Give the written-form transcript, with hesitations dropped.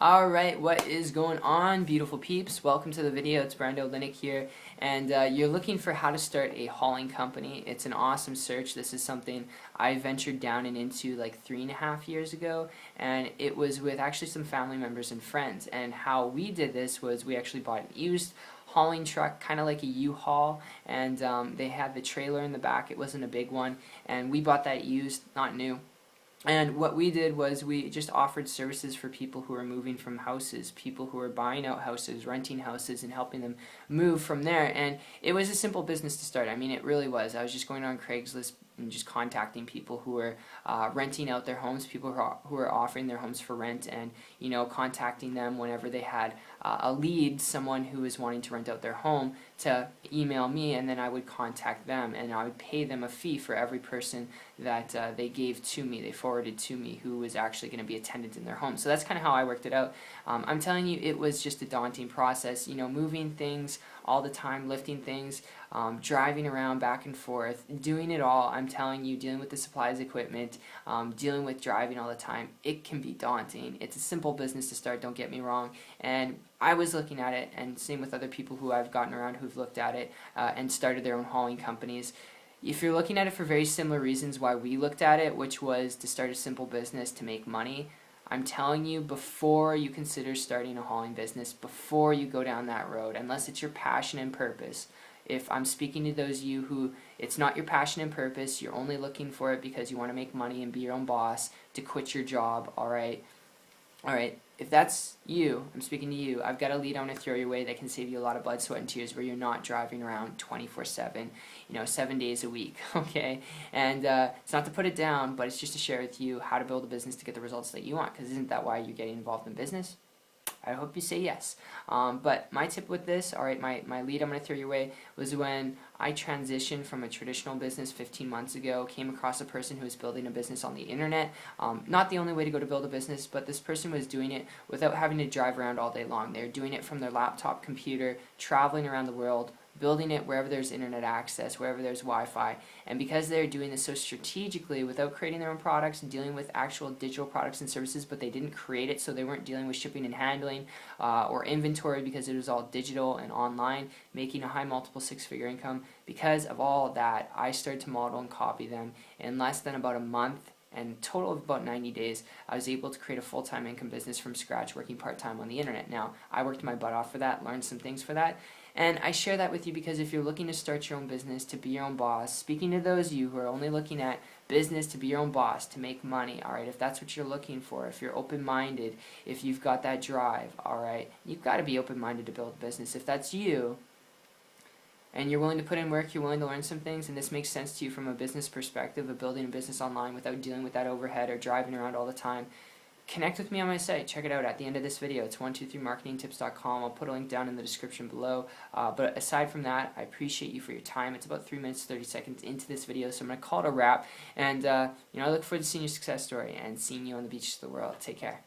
Alright, what is going on, beautiful peeps? Welcome to the video. It's Brando Linick here, and you're looking for how to start a hauling company. It's an awesome search. This is something I ventured down and into like 3.5 years ago, and it was with actually some family members and friends. And how we did this was we actually bought an used hauling truck, kind of like a U-Haul, and they had the trailer in the back. It wasn't a big one, and we bought that used, not new. And what we did was we just offered services for people who are moving from houses, people who are buying out houses, renting houses, and helping them move from there. And it was a simple business to start. I mean, it really was. I was just going on Craigslist and just contacting people who were renting out their homes, people who are offering their homes for rent, and contacting them whenever they had a lead, someone who was wanting to rent out their home, to email me, and then I would contact them, and I would pay them a fee for every person that they gave to me, they forwarded to me, who was actually going to be a tenant in their home. So that's kind of how I worked it out. I'm telling you, it was just a daunting process, moving things all the time, lifting things, driving around back and forth, doing it all. I'm telling you, dealing with the supplies, equipment, dealing with driving all the time, it can be daunting. It's a simple business to start, don't get me wrong, and I was looking at it, and same with other people who I've gotten around who've looked at it and started their own hauling companies. If you're looking at it for very similar reasons why we looked at it, which was to start a simple business to make money, I'm telling you, before you consider starting a hauling business, before you go down that road, unless it's your passion and purpose, if I'm speaking to those of you who it's not your passion and purpose, you're only looking for it because you want to make money and be your own boss, to quit your job, alright, if that's you, I'm speaking to you, I've got a lead I want to throw your way that can save you a lot of blood, sweat, and tears, where you're not driving around 24/7, 7 days a week, okay? And it's not to put it down, but it's just to share with you how to build a business to get the results that you want, because isn't that why you're getting involved in business? I hope you say yes. But my tip with this, my lead I'm going to throw your way, was when I transitioned from a traditional business 15 months ago, came across a person who was building a business on the internet. Not the only way to go to build a business, but this person was doing it without having to drive around all day long. They were doing it from their laptop computer, traveling around the world, building it wherever there's internet access, wherever there's Wi-Fi, and because they're doing this so strategically without creating their own products and dealing with actual digital products and services, but they didn't create it, so they weren't dealing with shipping and handling or inventory because it was all digital and online, making a high multiple six-figure income. Because of all of that, I started to model and copy them in less than about a month. And a total of about 90 days, I was able to create a full-time income business from scratch, working part-time on the internet. Now, I worked my butt off for that, learned some things for that, and I share that with you because if you're looking to start your own business, to be your own boss, speaking to those of you who are only looking at business to be your own boss, to make money, alright, if that's what you're looking for, if you're open-minded, if you've got that drive, alright, you've got to be open-minded to build a business. If that's you, and you're willing to put in work, you're willing to learn some things, and this makes sense to you from a business perspective of building a business online without dealing with that overhead or driving around all the time, connect with me on my site. Check it out at the end of this video. It's 123marketingtips.com. I'll put a link down in the description below. But aside from that, I appreciate you for your time. It's about 3 minutes 30 seconds into this video, so I'm going to call it a wrap. And I look forward to seeing your success story and seeing you on the beaches of the world. Take care.